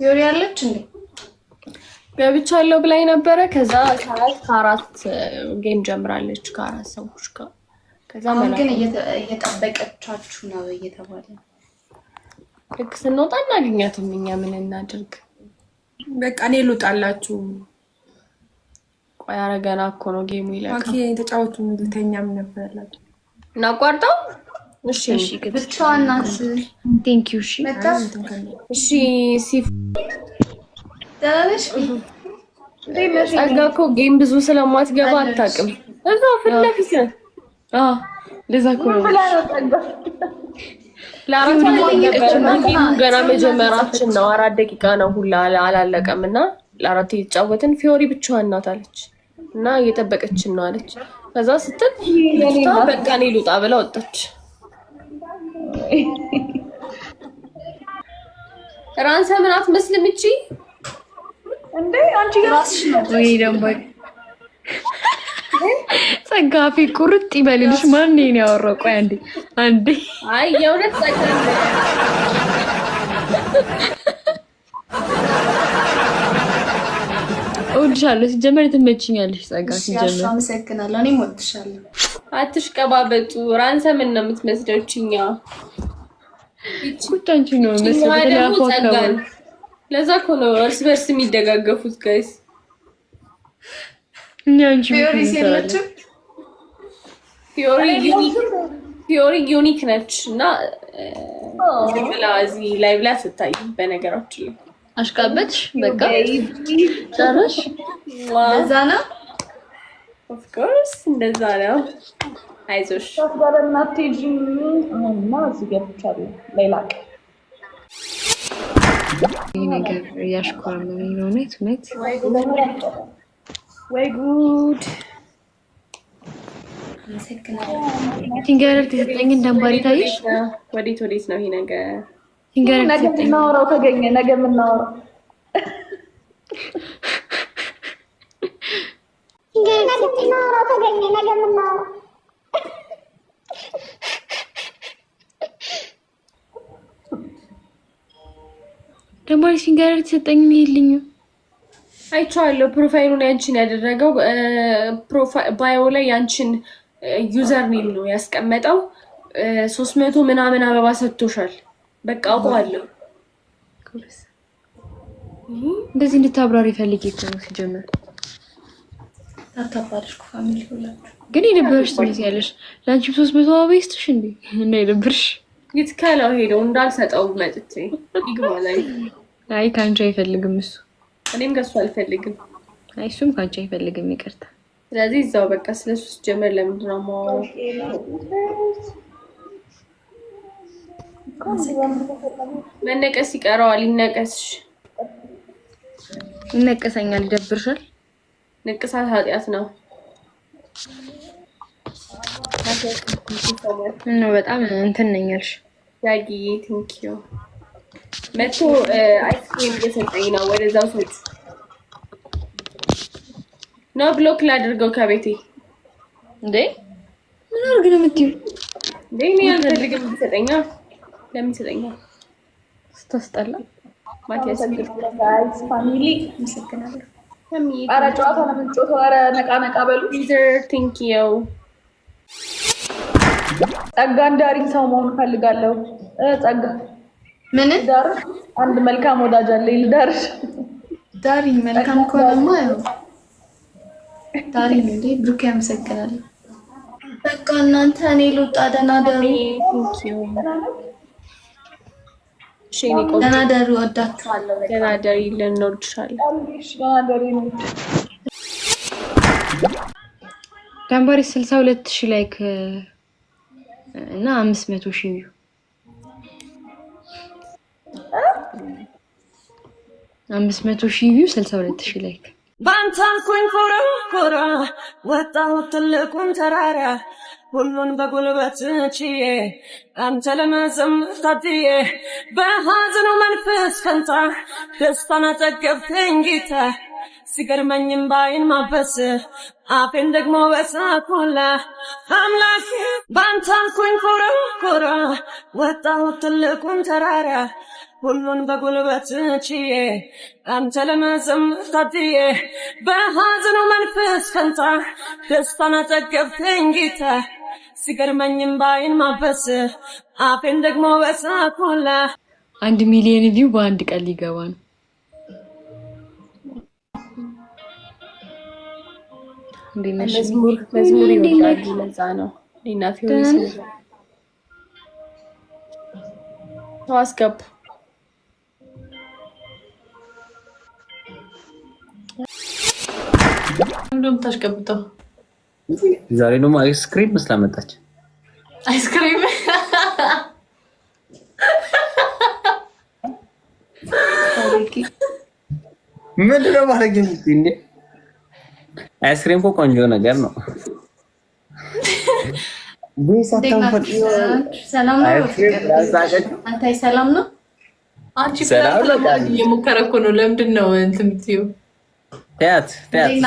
ፊዮሪ ያለች እንዴ? ገብቻለሁ ብላኝ ነበረ። ከዛ ከአራት ጌም ጀምራለች ከአራት ሰዎች ጋር። ከዛ ግን እየጠበቀቻችሁ ነው እየተባለ ልክ ስንወጣ እናገኛትም። እኛ ምን እናድርግ? በቃ እኔ ልውጣላችሁ። ቆይ ኧረ ገና እኮ ነው ጌሙ ይላል። ኦኬ ተጫወቱ። ልተኛም ነበርላችሁ እናቋርጠው። እሺ ብቻዋን ናት። ቴንክ ዩ። እሺ እሺ ሲፍ ደህና ነሽ? ጸጋ እኮ ጌም ብዙ ስለማትገባ አታውቅም። እዛው ፊት ለፊት ነው። ለዛ እኮ ነው ጌሙ ገና መጀመራችን ነው። 4 ደቂቃ ነው ሁላ አላለቀም እና ለአራት የተጫወትን ፊዮሪ ብቻዋን ናት አለች እና እየጠበቀችን ነው አለች። ከዛ ስትል በቃ እኔ ልውጣ ብላ ወጣች። ራንሰ ምን አትመስልም እቺ እንዴ? አንቺ ራስሽ ነው ወይ ደምባ ጸጋፊ ቁርጥ ይበልልሽ። ማን ነው ያወራው? ቆይ አንዴ አይ የእውነት ጸጋ እወድሻለሁ። ሲጀመር ትመችኛለሽ ጸጋ። ሲጀመር አመሰግናለሁ። እኔም እወድሻለሁ። አትሽቀባበጡ። ራንሰ ምን ነው የምትመስለው? እቺኛ ቁጣንቺ ነው መስለው ለዛ እኮ ነው እርስ በርስ የሚደጋገፉት ጋይስ። እኛ አንቺ ፊዮሪ ዩኒክ ነች እና እዚህ ላይ ብላ ስታይ በነገራችን ላይ አሽቃበጥሽ። በቃ ጨረሽ? እንደዛ ነው። ኦፍ ኮርስ እንደዛ ነው። አይዞሽ ታስባለናት እና እዚህ ገብቻለሁ። ሌላ ይሄ ነገር ያሽኮረመኝ ነው። እውነት ወይ ጉድ። ቲንገረር ተሰጠኝ ደንባሪ ታይሽ። ወዴት ነው ይሄ ነገር? ቲንገረር ነገ የምናወራው ተገኘ። ነገ የምናወራው ደንባሪ ቲንገረር ተሰጠኝ ይልኝ አይቻለሁ። ፕሮፋይሉን ያንቺን ያደረገው ባዮ ላይ ያንቺን ዩዘር ኔም ነው ያስቀመጠው። 300 ምናምን አበባ ሰጥቶሻል። በቃ አውቀዋለሁ። እንደዚህ እንድታብራሪ ፈልጌ እኮ ነው ሲጀመር። ታታባልሽ ፋሚሊ ሁላችሁ ግን የደበረሽ ትመስያለሽ። ላንቺ 300 አበባ ይስጥሽ እንዴ? እና የደበረሽ ይትከለው ሄደው እንዳልሰጠው መጥቼ ይግባ ላይ። አይ ካንቺ አይፈልግም እሱ። እኔም ከሱ አልፈልግም። አይ እሱም ካንቺ አይፈልግም። ይቅርታ። ስለዚህ እዛው በቃ ስለሱ ጀመር። ለምንድን ነው ማወራው? መነቀስ ይቀረዋል። ይነቀስሽ። ይነቀሰኛል። ይደብርሻል። ንቅሳት ኃጢአት ነው። ነው በጣም እንትን ነኝ ያልሽ ዳጊ ቴንኪዩ። መቶ አይስክሪም እየሰጠኝ ነው። ወደዛው ሰጥ ነው። ብሎክ ላድርገው ከቤቴ እንዴ? ምን አድርግ ነው የምትይው? እንዴ እኔ አልፈልግም። ይሰጠኛ። ለምን ይሰጠኛ? ስታስጠላ። ማቲያስ ጋይስ ፋሚሊ ምስክናለሁ። ኧረ ጨዋታ ነው የምንጮተው። ኧረ ነቃ በሉ። ዩዘር ቴንኪዩ። ጸጋ እንዳሪኝ ሰው መሆን ፈልጋለሁ። ጸጋ ምን ዳር አንድ መልካም ወዳጅ አለኝ። ልዳርሽ። ዳሪኝ መልካም ከሆነማ ያው ዳሪኝ እንዴ። ብሩክ ያመሰግናል። በቃ እናንተ እኔ ልውጣ። ደህና ደሩ። ደህና ደሩ። ወዳችኋለሁ። ደህና ደሪ። ልንወድሻለን። ደህና ደሪ። ደንባሪ 62000 ላይክ እና 500,000 ቪው 500,000 ቪው 62000 ላይክ ባንታንኩኝ ኮራ ወጣሁ ትልቁን ተራራ ሁሉን በጉልበት ችዬ አንተ ለመዘምር ታድዬ በሐዘኑ መንፈስ ፈንታ ደስታን አጠገብከኝ ጌታ ሲገርመኝም ባይን ማበስ አፌን ደግሞ በሳቅ ሞላ አምላኬ ባንታንኩኝ ኮራ ወጣሁ ትልቁን ተራራ ሁሉን በጉልበት ችዬ አንተ ለመዘምር ታድዬ በሐዘኑ መንፈስ ፈንታ ደስታን አጠገብከኝ ጌታ ሲገርመኝም ባይን ማበስ አፌን ደግሞ በሳቅ ሞላ 1 ሚሊዮን ቪው በአንድ ቀን ሊገባ ነው። መዝሙር ይወዳሉ። ለዛ ነው ሊና ፊዮሪ ሰው አስገቡ። እንደውም ታሽቀብጠው ዛሬ ደግሞ አይስክሪም መስላመጣች። አይስክሪም ምንድን ነው ማለት እንዴ? አይስክሪም እኮ ቆንጆ ነገር ነው። ሰላም ነው። አንተ ሰላም ነው። አንቺ ፍላጎት እየሞከረ እኮ ነው። ለምንድን ነው እንትን የምትይው? ቲያት ደህና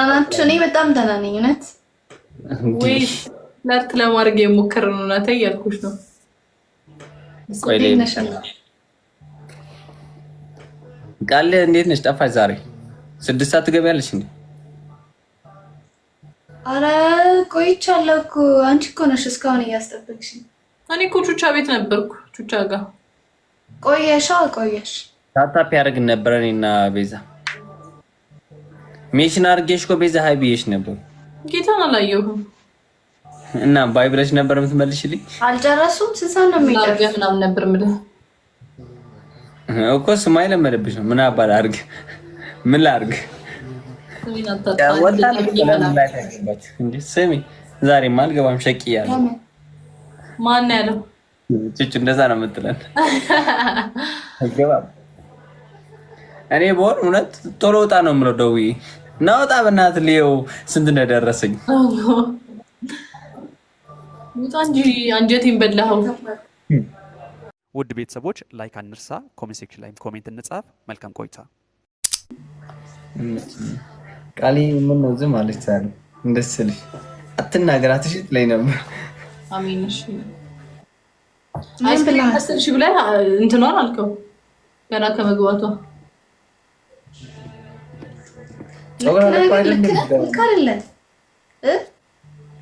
ናችሁ? እኔ በጣም ደህና ነኝ። እውነት ወይ ፍላርት ለማድረግ የሞከረ ነው። እናቴ እያልኩሽ ነው። ቃል እንዴት ነሽ? ጠፋሽ ዛሬ 6 ሰዓት ትገቢያለሽ እንዴ? አረ ቆይቻለሁ እኮ። አንቺ እኮ ነሽ እስካሁን እያስጠበቅሽ። እኔ እኮ ቹቻ ቤት ነበርኩ። ቹቻ ጋር ቆየሽ። ታታፕ ያደርግን ነበር እኔና ቤዛ። ሜሽን አድርጌሽ እኮ ቤዛ ሃይ ብዬሽ ነበር። ጌታን አላየሁም እና ባይ ብለሽ ነበር የምትመልሽልኝ። አልጨረሱም። ስንት ነው የሚጨርሱት ምናምን ነበር የምልህ እኮ። ስማይ ለመደብሽ ነው። ምን አባል አድርግ ምን ላድርግ? ስሚ ዛሬማ አልገባም ሸቅያለሁ። ማን ያለው? ቹቹ እንደዛ ነው የምትለን። አልገባም እኔ በሆን እውነት ቶሎ ወጣ ነው የምለው። ደውዬ እና ወጣ በእናትህ ልየው ስንት እንደደረሰኝ። ውጣ እንጂ አንጀቴን በላኸው። ውድ ቤተሰቦች ላይክ አንርሳ፣ ኮሜንት ሴክሽን ላይ ኮሜንት እንጻፍ። መልካም ቆይታ። ቃሊ ምን ነው ዝም አለች? ዛሬ እንደስልሽ አትናገራት እሺ ትለኝ ነበር። አሜን እሺ። አይስክሪም አስልሽ ብለህ እንትኗን አልከው ገና ከመግባቷ።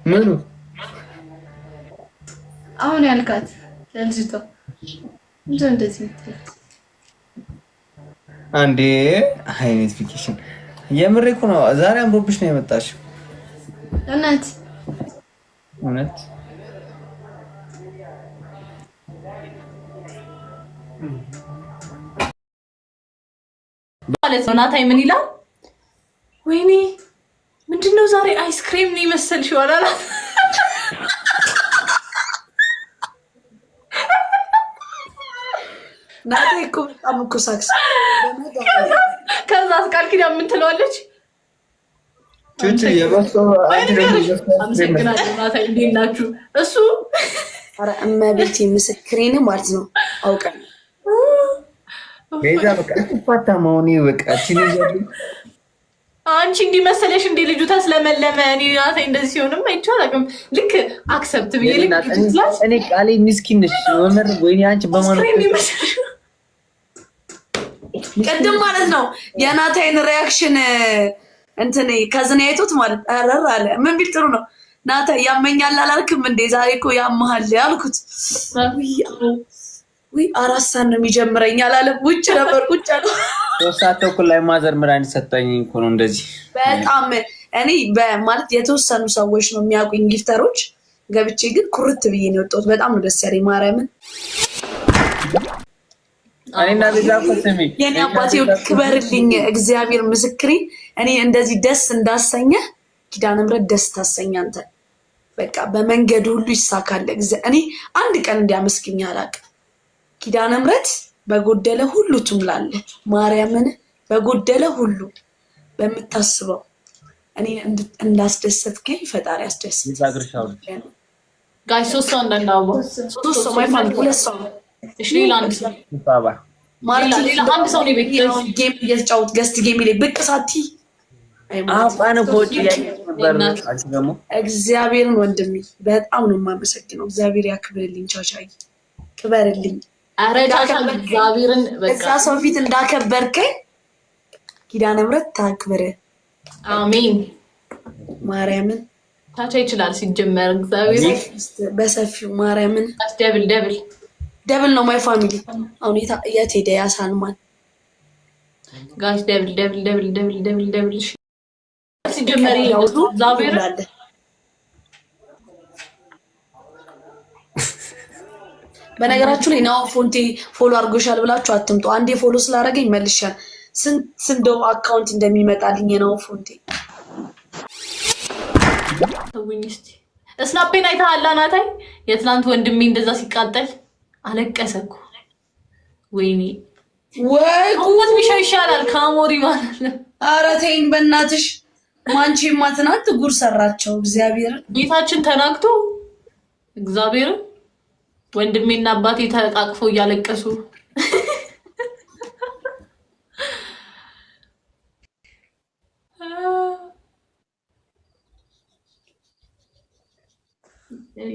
ምኑ አሁን ያልካት ለልጅቷ እንደዚህ ምትላት አንዴ ሃይ ኖቲፊኬሽን የምሬ እኮ ነው። ዛሬ አምሮብሽ ነው የመጣሽው። እውነት ማለት ነው። ናታይ ምን ይላል? ወይኔ ምንድነው ዛሬ አይስክሪም ነው የመሰልሽው አላላት? ናታይ እኮ በጣም እኮ ሳክስ። ከዛ ቃል ኪዳን ምን ትለዋለች? ቹቹ የበሰው አመሰግናለሁ ናታይ፣ እንዴት ናችሁ? እሱ ኧረ እመቤቴ ምስክሬን ማለት ነው አውቀን ቤዛ በቃ ተፋታ መሆኔ በቃ አንቺ እንዲህ መሰለሽ እንዴ? ልጁ ተስለመለመ። እኔ ናታይ እንደዚህ ሲሆንም አይቻልም። ልክ አክሰፕት ብዬ ልክ እኔ ቃሌ ምስኪን ነሽ ወመር ወይኔ አንቺ በማለት ቅድም ማለት ነው የናታይን ሪያክሽን እንትን ከዝና አይቶት ማለት አረር አለ። ምን ቢል ጥሩ ነው ናታይ ያመኛል አላልክም እንዴ? ዛሬ እኮ ያመሃል አልኩት። ወይ 4 ሰዓት ነው የሚጀምረኝ አላለም። ውጭ ነበር ቁጭ አለ። 3 ሰዓት ተኩል ላይ ማዘር መድኃኒት ሰጠኝ እኮ ነው እንደዚህ። በጣም እኔ በማለት የተወሰኑ ሰዎች ነው የሚያውቁኝ ጊፍተሮች። ገብቼ ግን ኩርት ብዬ ነው የወጣሁት። በጣም ነው ደስ ያለኝ ማርያምን። እኔና ቤዛ ፈስሚ የኔ አባቴ ክበርልኝ፣ እግዚአብሔር ምስክሬ። እኔ እንደዚህ ደስ እንዳሰኘ ኪዳነ ምሕረት ደስ ታሰኛ አንተ። በቃ በመንገድ ሁሉ ይሳካል። እኔ አንድ ቀን እንዲያመስግኝ አላውቅም። ኪዳነ ምሕረት በጎደለ ሁሉ ትምላለ። ማርያምን በጎደለ ሁሉ በምታስበው እኔ እንዳስደሰትከኝ ፈጣሪ አስደስት። ጋይ 3 ሰው እንደናው 3 ሰው ማይፋል 2 ሰው እሺ ሌላ አንድ ሰው ሌላ አንድ ሰው ነው ቤት ጌም እየተጫወት ገስት ጌም ላይ ብቅ ሳቲ አፋን ኮጭ ያይነበርው እግዚአብሔርን ወንድሜ በጣም ነው የማመሰግነው። እግዚአብሔር ያክብርልኝ። ቻቻይ ክበርልኝ። ኧረ ቻቻ እግዚአብሔርን በቃ እዛ ሰው ፊት እንዳከበርከኝ ኪዳነ ምሕረት ታክብር። አሜን። ማርያምን ቻቻ ይችላል ሲጀመር እግዚአብሔር በሰፊው ማርያምን ደብል ነው ማይ ፋሚሊ። አሁን የት ሄደ ያሳልማል ጋሽ ደብል ሲጀመር እግዚአብሔር በነገራችሁ ላይ ናው ፎንቴ ፎሎ አድርጎሻል ብላችሁ አትምጡ። አንዴ ፎሎ ስላደረገኝ መልሻል። ስንት አካውንት እንደሚመጣልኝ ነው ፎንቴ። ተውኝስቲ ስናፔን አይተሃል ናታይ? የትናንት ወንድሜ እንደዛ ሲቃጠል አለቀሰኩ። ወይኔ ወይ ቁመት ቢሻው ይሻላል ከአሞሪ ማለት ነው። ኧረ ተይኝ በእናትሽ። ማንቺማ ትናንት ጉር ሰራቸው። እግዚአብሔር ጌታችን ተናግቶ እግዚአብሔር ወንድሜና አባቴ ተቃቅፈው እያለቀሱ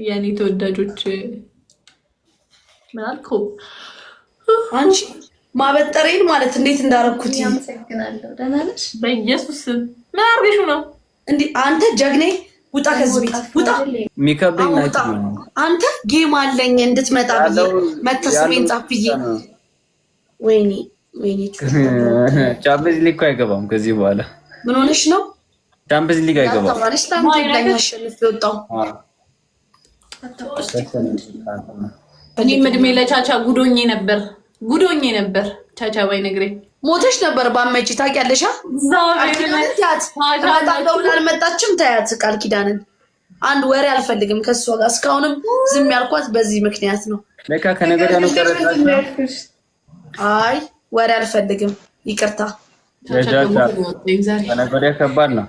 የኔ ተወዳጆች ምን አልከው? አንቺ ማበጠሬን ማለት እንዴት እንዳረኩት አመሰግናለሁ። ደህና ነሽ? በኢየሱስ ምን አርገሽ ነው እንዴ? አንተ ጀግኔ ውጣ ከዚህ ቤት ውጣ። የሚከብደኝ ናቸው። አንተ ጌም አለኝ እንድትመጣ ብዬ መተስቤን ጻፍ ብዬ ወይኔ ቻምፒየንስ ሊግ አይገባም ከዚህ በኋላ። ምን ሆነሽ ነው? ቻምፒየንስ ሊግ አይገባም። ታማሪሽ ታንተ ላይ አሸንፍ ይወጣው። እኔም እድሜ ለቻቻ ጉዶኜ ነበር ቻቻ ባይ ነግሬ ሞተሽ ነበር ባመጪ ታውቂያለሽ። አልመጣችም። ታያት ቃል ኪዳንን አንድ ወሬ አልፈልግም ከሷ ጋር። እስካሁንም ዝም ያልኳት በዚህ ምክንያት ነው። ለካ ከነገዳ ነው ቀረጣችሁ። አይ ወሬ አልፈልግም ይቅርታ። ከነገዳ ከባድ ነው።